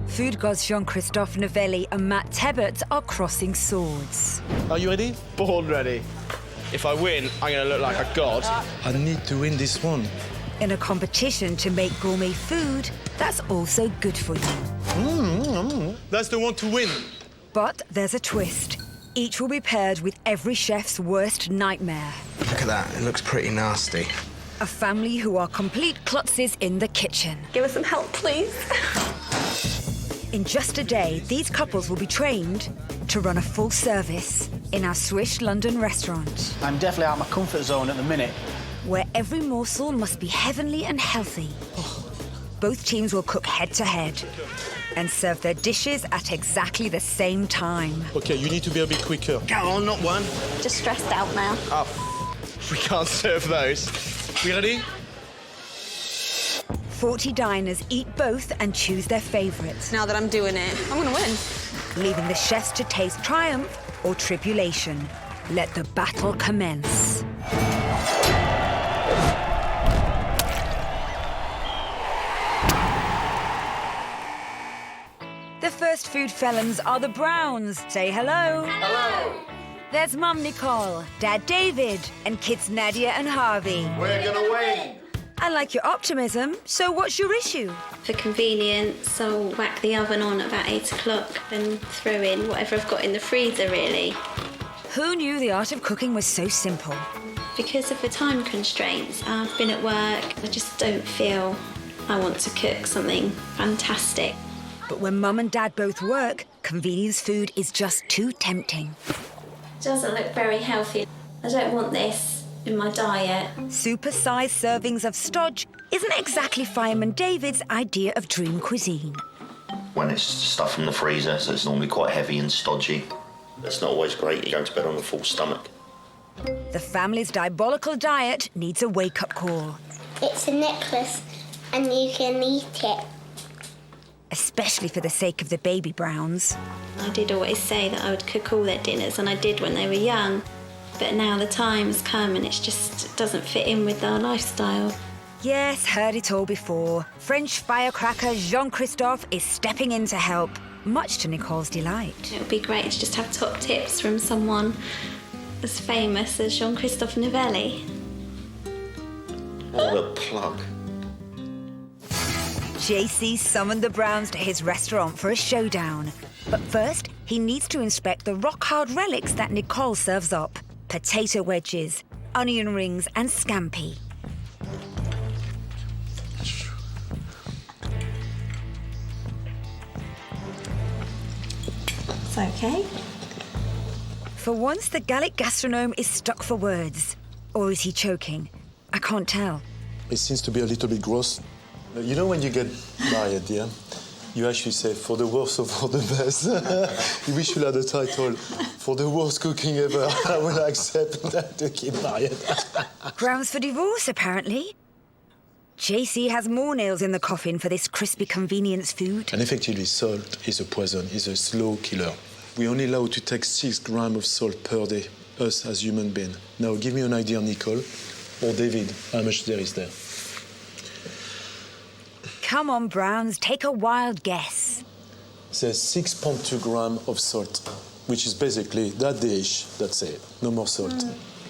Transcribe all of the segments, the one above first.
Food gods Jean-Christophe Novelli and Chef Tebbutt are crossing swords. Are you ready? Born ready. If I win, I'm going to look like a god. I need to win this one. In a competition to make gourmet food that's also good for you. That's the one to win. But there's a twist. Each will be paired with every chef's worst nightmare. Look at that, it looks pretty nasty. A family who are complete klutzes in the kitchen. Give us some help, please. In just a day, these couples will be trained to run a full service in our Swiss London restaurant, I'm definitely out of my comfort zone at the minute. where every morsel must be heavenly and healthy. Both teams will cook head-to-head and serve their dishes at exactly the same time. OK, you need to be a bit quicker. Go on, not one. Just stressed out now. Oh, we can't serve those. We ready? 40 diners eat both and choose their favourites, Now that I'm doing it, I'm gonna win. leaving the chefs to taste triumph or tribulation. Let the battle commence. The first food felons are the Browns. Say hello. Hello. There's Mum Nicole, Dad David, and kids Nadia and Harvey. We're gonna win. I like your optimism, so what's your issue? For convenience, I'll whack the oven on at about 8 o'clock and throw in whatever I've got in the freezer, really. Who knew the art of cooking was so simple? Because of the time constraints, I've been at work, I just don't feel I want to cook something fantastic. But when Mum and Dad both work, convenience food is just too tempting. It doesn't look very healthy. I don't want this in my diet. Super-sized servings of stodge isn't exactly Fireman David's idea of dream cuisine. When it's stuff from the freezer, so it's normally quite heavy and stodgy. It's not always great. You go to bed on a full stomach. The family's diabolical diet needs a wake-up call, It's a necklace and you can eat it. especially for the sake of the baby Browns. I did always say that I would cook all their dinners, and I did when they were young. But now the time's come and it doesn't fit in with our lifestyle. Yes, heard it all before. French firecracker Jean-Christophe is stepping in to help, much to Nicole's delight. It would be great to just have top tips from someone as famous as Jean-Christophe Novelli. What a plug. JC summoned the Browns to his restaurant for a showdown. But first, he needs to inspect the rock-hard relics that Nicole serves up. Potato wedges, onion rings and scampi. It's okay. For once, the Gallic gastronome is stuck for words. Or is he choking? I can't tell. It seems to be a little bit gross. You know when you get married, yeah? You actually say, for the worst or for the best. We should have the title, for the worst cooking ever. I will accept that to keep married. Grounds for divorce, apparently. JC has more nails in the coffin for this crispy convenience food. And effectively, salt is a poison, is a slow killer. We only allow to take 6 grams of salt per day, us as human beings. Now, give me an idea, Nicole, or David, how much there is there? Come on, Browns, take a wild guess. There's 6.2 grams of salt, which is basically that dish, that's it, no more salt.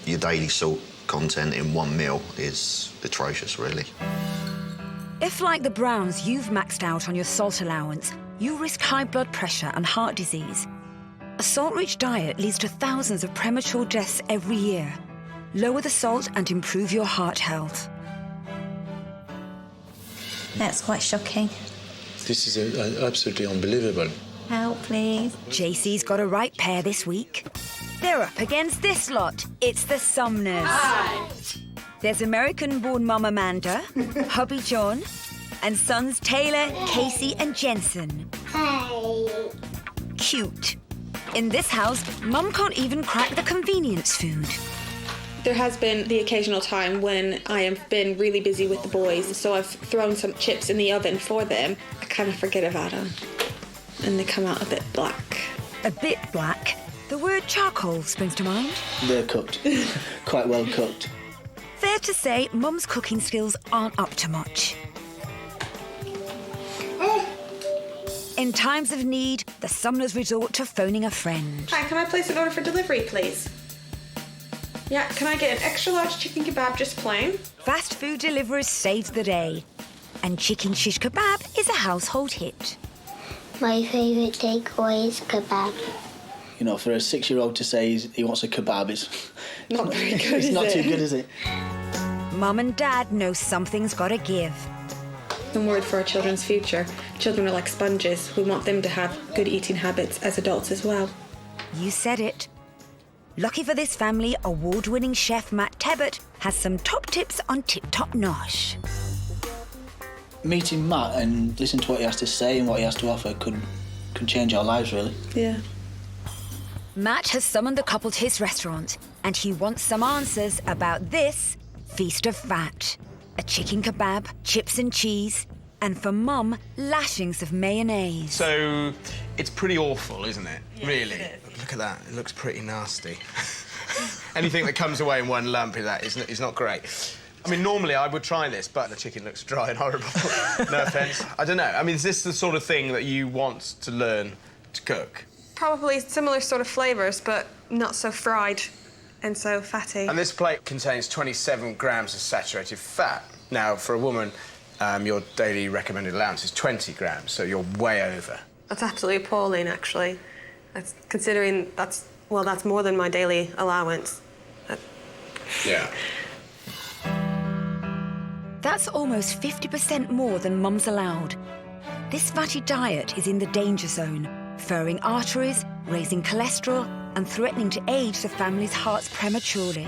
Your daily salt content in one meal is atrocious, really. If, like the Browns, you've maxed out on your salt allowance, you risk high blood pressure and heart disease. A salt-rich diet leads to thousands of premature deaths every year. Lower the salt and improve your heart health. That's quite shocking. This is absolutely unbelievable. Help, please. JC's got a right pair this week. They're up against this lot. It's the Sumners. Hi. There's American-born Mum Amanda, hubby John, and sons Taylor, Casey, and Jensen. Hey. Cute. In this house, Mum can't even crack the convenience food. There has been the occasional time when I have been really busy with the boys, so I've thrown some chips in the oven for them. I kind of forget about them, and they come out a bit black. A bit black? The word charcoal springs to mind. They're cooked. Quite well cooked. Fair to say, Mum's cooking skills aren't up to much. In times of need, the Sumners resort to phoning a friend. Hi, can I place an order for delivery, please? Yeah, can I get an extra large chicken kebab, just plain? Fast food deliverers saved the day. And chicken shish kebab is a household hit. My favourite takeaway is kebab. You know, for a 6-year-old to say he wants a kebab is Not very good, it's is not it? too good, is it? Mum and Dad know something's gotta give. I'm worried for our children's future. Children are like sponges. We want them to have good eating habits as adults as well. You said it. Lucky for this family, award-winning chef Matt Tebbutt has some top tips on tip-top nosh. Meeting Matt and listening to what he has to say and what he has to offer could change our lives, really. Yeah. Matt has summoned the couple to his restaurant, and he wants some answers about this feast of fat. A chicken kebab, chips and cheese, and for Mum, lashings of mayonnaise. So it's pretty awful, isn't it? Yes, really? it is. Look at that. It looks pretty nasty. Anything that comes away in one lump is not great. I mean, normally I would try this, but the chicken looks dry and horrible. No offence. I don't know. I mean, is this the sort of thing that you want to learn to cook? Probably similar sort of flavours, but not so fried and so fatty. And this plate contains 27 grams of saturated fat. Now, for a woman, your daily recommended allowance is 20 grams, so you're way over. That's absolutely appalling, actually. Considering that's more than my daily allowance. Yeah. That's almost 50% more than Mum's allowed. This fatty diet is in the danger zone, furring arteries, raising cholesterol, and threatening to age the family's hearts prematurely.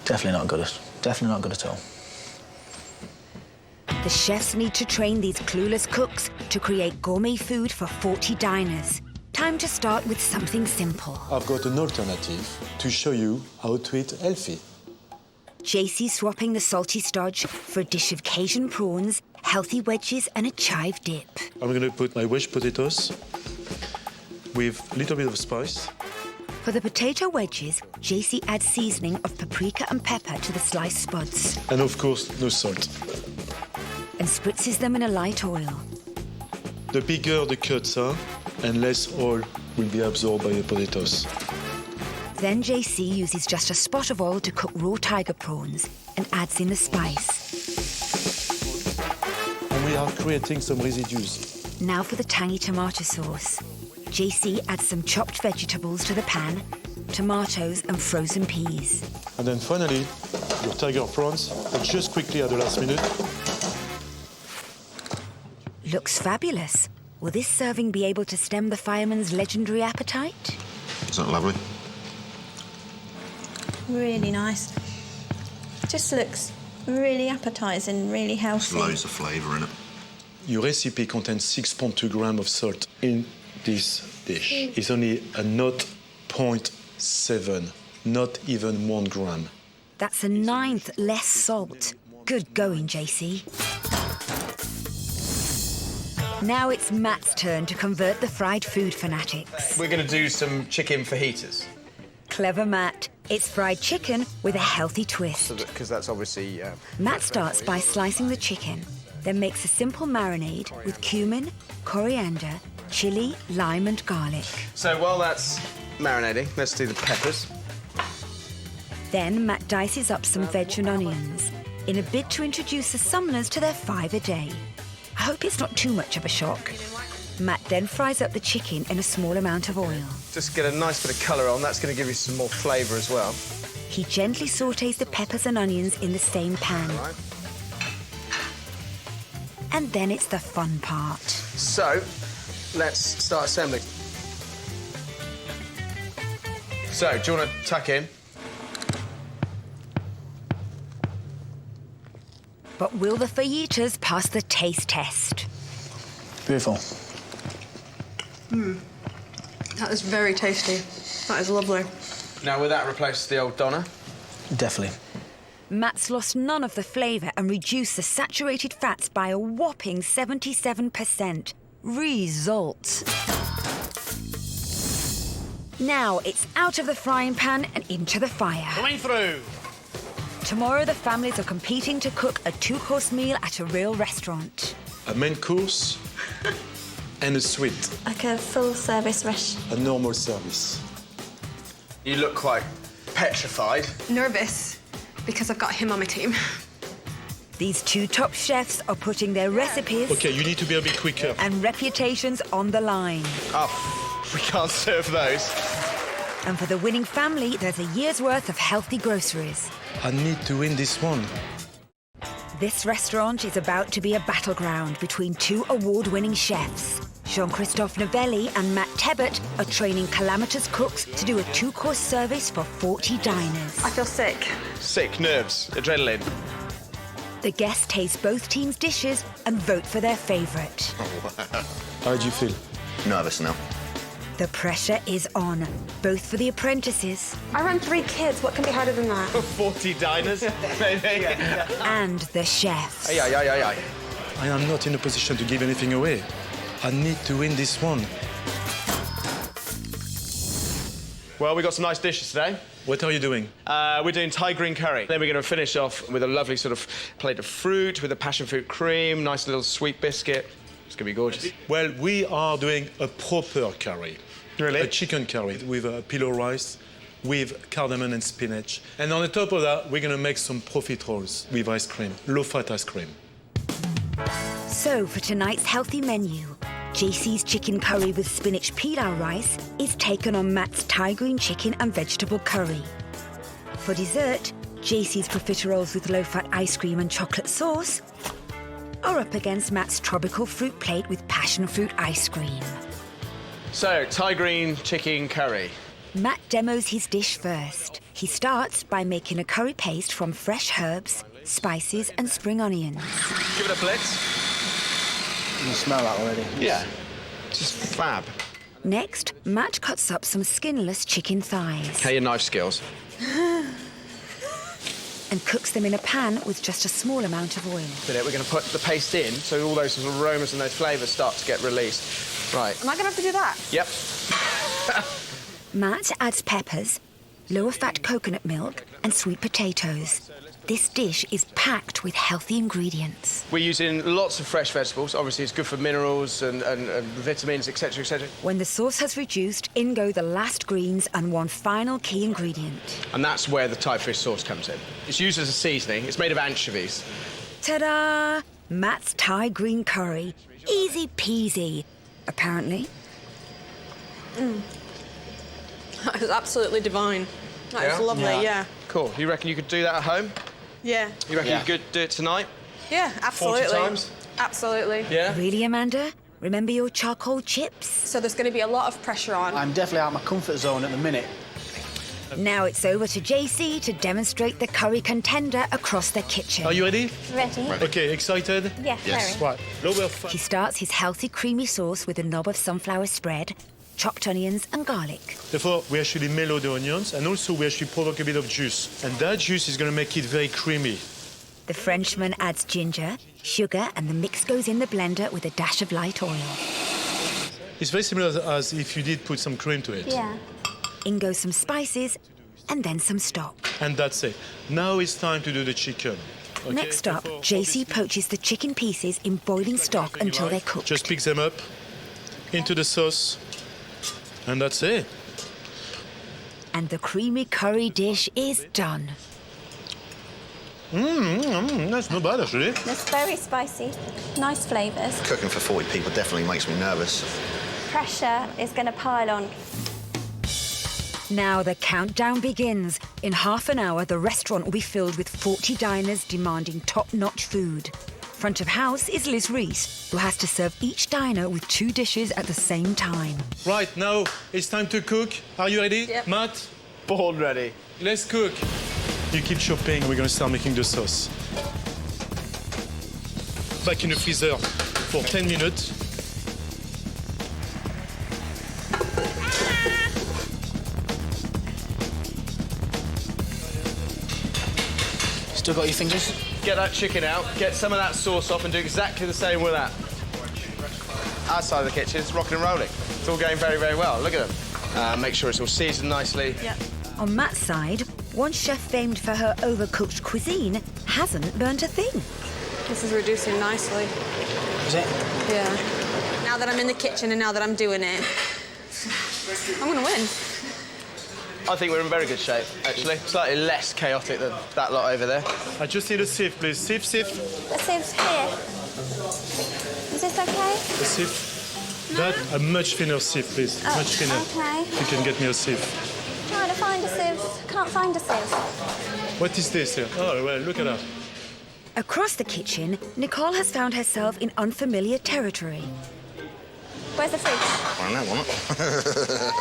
Definitely not good. Definitely not good at all. The chefs need to train these clueless cooks to create gourmet food for 40 diners. Time to start with something simple. I've got an alternative to show you how to eat healthy. JC swapping the salty stodge for a dish of Cajun prawns, healthy wedges, and a chive dip. I'm going to put my wedge potatoes with a little bit of spice. For the potato wedges, JC adds seasoning of paprika and pepper to the sliced spuds And of course, no salt. and spritzes them in a light oil. The bigger the cuts are, and less oil will be absorbed by the potatoes. Then JC uses just a spot of oil to cook raw tiger prawns and adds in the spice. And we are creating some residues. Now for the tangy tomato sauce. JC adds some chopped vegetables to the pan, tomatoes and frozen peas. And then finally, your tiger prawns, but just quickly at the last minute. Looks fabulous. Will this serving be able to stem the fireman's legendary appetite? Isn't that lovely? Really nice. Just looks really appetising, really healthy. There's loads of flavour in it. Your recipe contains 6.2 grams of salt in this dish. It's only a 0.7, not even 1 gram. That's a ninth less salt. Good going, JC. Now it's Matt's turn to convert the fried food fanatics. We're going to do some chicken fajitas. Clever Matt. It's fried chicken with a healthy twist. Because that's obviously... Matt starts by slicing the chicken, then makes a simple marinade with cumin, coriander, chili, lime and garlic. So while that's marinating, let's do the peppers. Then Matt dices up some veg and onions in a bid to introduce the Sumners to their 5 a day. I hope it's not too much of a shock. Matt then fries up the chicken in a small amount of oil. Just get a nice bit of colour on. That's going to give you some more flavour as well. He gently sautés the peppers and onions in the same pan. Right. And then it's the fun part. So, let's start assembling. So, do you want to tuck in? But will the fajitas pass the taste test? Beautiful. That is very tasty. That is lovely. Now, will that replace the old Donna? Definitely. Matt's lost none of the flavour and reduced the saturated fats by a whopping 77%. Results. Now it's out of the frying pan and into the fire. Coming through. Tomorrow the families are competing to cook a 2-course meal at a real restaurant. A main course And a sweet. Like a full-service restaurant. A normal service. You look quite petrified. Nervous, because I've got him on my team. These two top chefs are putting their recipes Okay, you need to be a bit quicker. and reputations on the line. Oh, we can't serve those. And for the winning family, there's a year's worth of healthy groceries. I need to win this one. This restaurant is about to be a battleground between two award-winning chefs. Jean-Christophe Novelli and Matt Tebbutt are training calamitous cooks to do a two-course service for 40 diners. I feel sick. Sick, nerves, adrenaline. The guests taste both teams' dishes and vote for their favourite. How do you feel? Nervous now. The pressure is on, both for the apprentices I run 3 kids. What can be harder than that? 40 diners, maybe. and the chefs. Aye, aye, aye, aye, aye. I am not in a position to give anything away. I need to win this one. Well, we got some nice dishes today. What are you doing? We're doing Thai green curry. Then we're going to finish off with a lovely sort of plate of fruit with a passion fruit cream, nice little sweet biscuit. It's going to be gorgeous. Well, we are doing a proper curry. Really? A chicken curry with pillow rice, with cardamom and spinach. And on the top of that, we're going to make some profiteroles with ice cream, low-fat ice cream. So, for tonight's healthy menu, JC's chicken curry with spinach pilau rice is taken on Matt's Thai green chicken and vegetable curry. For dessert, JC's profiteroles with low-fat ice cream and chocolate sauce are up against Matt's tropical fruit plate with passion fruit ice cream. So, Thai green chicken curry. Matt demos his dish first. He starts by making a curry paste from fresh herbs, spices and spring onions. Give it a blitz. You can smell that already. Yeah. Just fab. Next, Matt cuts up some skinless chicken thighs How are your knife skills? and cooks them in a pan with just a small amount of oil. We're going to put the paste in so all those sort of aromas and those flavours start to get released. Right. Am I going to have to do that? Yep. Matt adds peppers, lower-fat coconut milk and sweet potatoes. This dish is packed with healthy ingredients. We're using lots of fresh vegetables. Obviously, it's good for minerals and vitamins, etc., etc. When the sauce has reduced, in go the last greens and one final key ingredient. And that's where the Thai fish sauce comes in. It's used as a seasoning. It's made of anchovies. Ta-da! Matt's Thai green curry. Easy peasy, apparently. That was absolutely divine. That was lovely, yeah. Cool. You reckon you could do that at home? Yeah. You reckon you could do it tonight? Yeah, absolutely. 40 times? Absolutely. Yeah? Really, Amanda? Remember your charcoal chips? So there's going to be a lot of pressure on. I'm definitely out of my comfort zone at the minute. Now it's over to JC to demonstrate the curry contender across the kitchen. Are you ready? Ready? Okay, excited? Yeah, Yes. very. Right, lower fat. He starts his healthy creamy sauce with a knob of sunflower spread, chopped onions and garlic. Therefore, we actually mellow the onions and also we actually provoke a bit of juice. And that juice is going to make it very creamy. The Frenchman adds ginger, sugar, and the mix goes in the blender with a dash of light oil. It's very similar as if you did put some cream to it. Yeah. In go some spices and then some stock. And that's it. Now it's time to do the chicken. Okay? Next up, Therefore, JC poaches the chicken pieces in boiling stock until they're cooked. Just pick them up into the sauce. And that's it. And the creamy curry dish is done. That's not bad, actually. It's very spicy. Nice flavours. Cooking for 40 people definitely makes me nervous. Pressure is going to pile on. Now the countdown begins. In half an hour, the restaurant will be filled with 40 diners demanding top-notch food. Front of house is Liz Reese, who has to serve each diner with 2 dishes at the same time. Right, now it's time to cook. Are you ready? Yep. Matt? Born ready. Let's cook. You keep chopping, we're gonna start making the sauce. Back in the freezer for 10 minutes. Still got your fingers? Get that chicken out, get some of that sauce off and do exactly the same with that. Outside of the kitchen, it's rocking and rolling. It's all going very, very well. Look at them. Make sure it's all seasoned nicely. Yeah. On Matt's side, one chef famed for her overcooked cuisine hasn't burnt a thing. This is reducing nicely. Is it? Yeah. now that I'm in the kitchen and now that I'm doing it, I'm going to win. I think we're in very good shape, actually. Slightly less chaotic than that lot over there. I just need a sieve, please. Sieve. The sieve's here. Is this okay? A sieve. That, a much thinner sieve, please. Oh, much thinner. okay. You can get me a sieve. Trying to find a sieve. Can't find a sieve. What is this here? Oh, well, look at that. Across the kitchen, Nicole has found herself in unfamiliar territory. Where's the fridge? I don't want it.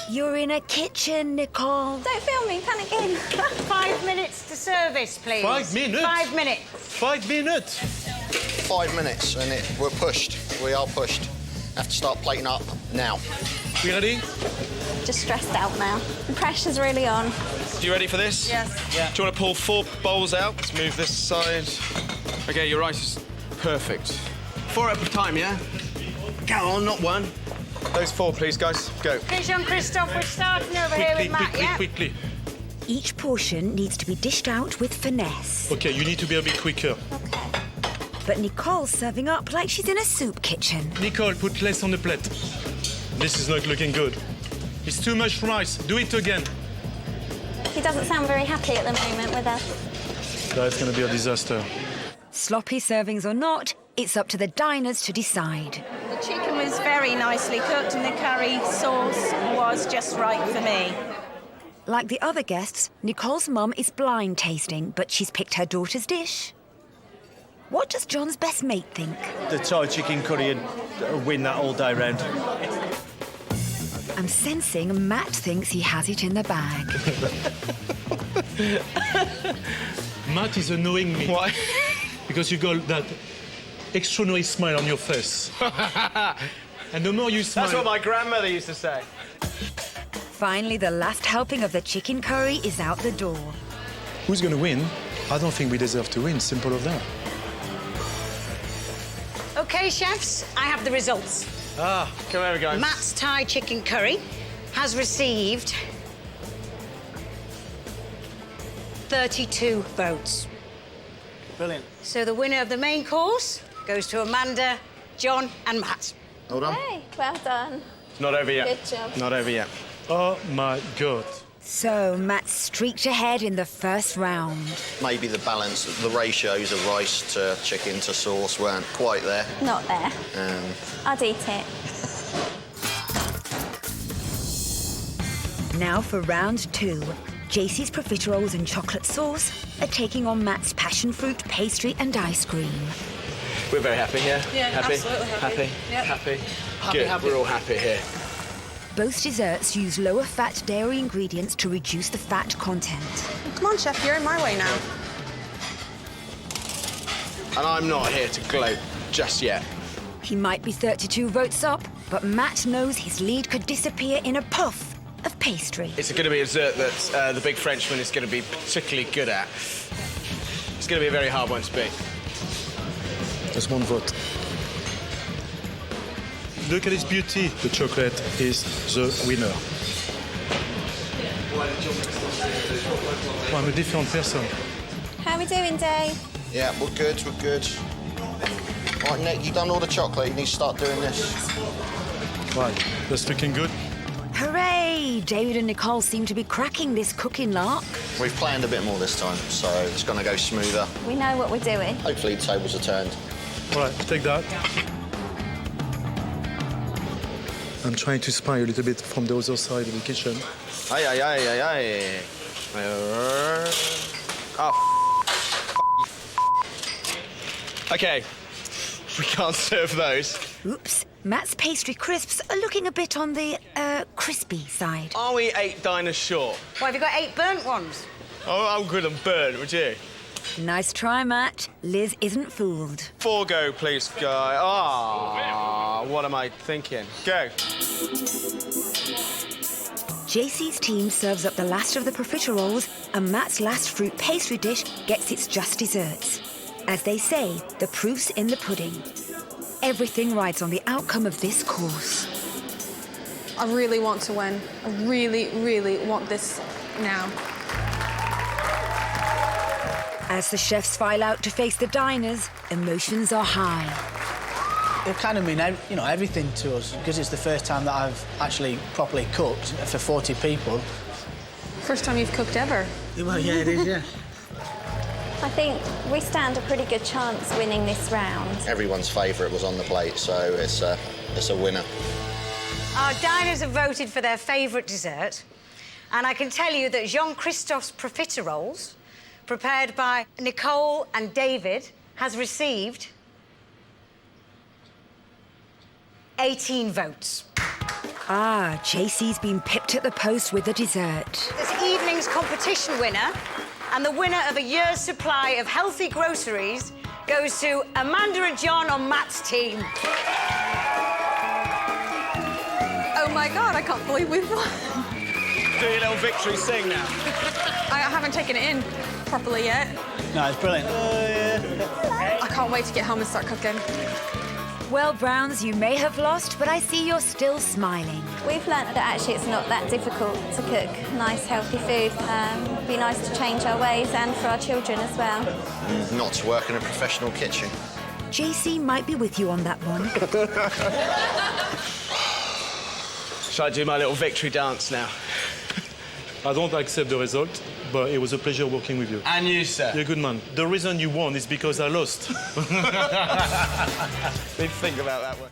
You're in a kitchen, Nicole. Don't film me panicking. 5 minutes to service, please. 5 minutes? 5 minutes. 5 minutes? 5 minutes and we're pushed. We are pushed. Have to start plating up now. We ready? Just stressed out now. The pressure's really on. You ready for this? Yes. Yeah. Do you want to pull 4 bowls out? Let's move this side. OK, your rice is perfect. 4 at a time, yeah? Go on, not 1. Those 4, please, guys. Go. Okay, Jean-Christophe, we're starting over here with Matt, yeah? Quickly. Each portion needs to be dished out with finesse. OK, you need to be a bit quicker. Okay. But Nicole's serving up like she's in a soup kitchen. Nicole, put less on the plate. This is not looking good. It's too much rice. Do it again. He doesn't sound very happy at the moment with us. That's going to be a disaster. Sloppy servings or not, it's up to the diners to decide. The chicken was very nicely cooked and the curry sauce was just right for me. Like the other guests, Nicole's mum is blind tasting, but she's picked her daughter's dish. What does John's best mate think? The Thai chicken curry would win that all day round. I'm sensing Matt thinks he has it in the bag. Matt is annoying me. Why? Because you got that extraordinary smile on your face. And the more you smile... That's what my grandmother used to say. Finally, the last helping of the chicken curry is out the door. Who's going to win? I don't think we deserve to win. Simple as that. OK, chefs, I have the results. Ah, come over, guys. Matt's Thai chicken curry has received 32 votes. Brilliant. So the winner of the main course goes to Amanda, John and Matt. Hold on. Hey, well done. It's not over yet. Good job. Not over yet. Oh, my God. So Matt streaked ahead in the first round. Maybe the balance, the ratios of rice to chicken to sauce weren't quite there. Not there. I'd eat it. Now for round 2. JC's profiteroles and chocolate sauce are taking on Matt's passion fruit, pastry and ice cream. We're very happy here. Yeah, happy? absolutely happy. Yep. Happy? Good. Happy. We're all happy here. Both desserts use lower fat dairy ingredients to reduce the fat content. Come on, chef, you're in my way now. And I'm not here to gloat just yet. He might be 32 votes up, but Matt knows his lead could disappear in a puff of pastry. It's going to be a dessert that the big Frenchman is going to be particularly good at. It's going to be a very hard one to beat. Just 1 vote. Look at its beauty. The chocolate is the winner. I'm a different person. How are we doing, Dave? Yeah, we're good, we're good. Right, Nick, you've done all the chocolate. You need to start doing this. Right, that's looking good. Hooray! David and Nicole seem to be cracking this cooking lark. We've planned a bit more this time, so it's going to go smoother. We know what we're doing. Hopefully the tables are turned. All right, take that. I'm trying to spy a little bit from the other side of the kitchen. Aye, aye, aye, aye, aye. Oh, OK. We can't serve those. Oops. Matt's pastry crisps are looking a bit on the, crispy side. Are we 8 diners short? Why, have you got 8 burnt ones? Oh, I'm good and burnt, would you? Nice try, Matt. Liz isn't fooled. 4 go, please, guy. Ah, what am I thinking? Go. JC's team serves up the last of the profiteroles, and Matt's last fruit pastry dish gets its just desserts. As they say, the proof's in the pudding. Everything rides on the outcome of this course. I really want to win. I really, really want this now. As the chefs file out to face the diners, emotions are high. It kind of mean, you know, everything to us, because it's the first time that I've actually properly cooked for 40 people. First time you've cooked ever? Well, yeah, it is, yeah. I think we stand a pretty good chance winning this round. Everyone's favourite was on the plate, so it's a winner. Our diners have voted for their favourite dessert, and I can tell you that Jean-Christophe's profiteroles, prepared by Nicole and David, has received 18 votes. Ah, JC's been pipped at the post with the dessert. This evening's competition winner and the winner of a year's supply of healthy groceries goes to Amanda and John on Matt's team. Oh my God, I can't believe we've won. Do your little victory sing now. I haven't taken it in properly yet. No, it's brilliant. I can't wait to get home and start cooking. Well, Browns, you may have lost, but I see you're still smiling. We've learnt that actually it's not that difficult to cook nice, healthy food. It'd be nice to change our ways and for our children as well. Not to work in a professional kitchen. JC might be with you on that one. Shall I do my little victory dance now? I don't accept the result, but it was a pleasure working with you. And you, sir. You're a good man. The reason you won is because I lost. Need to think about that one.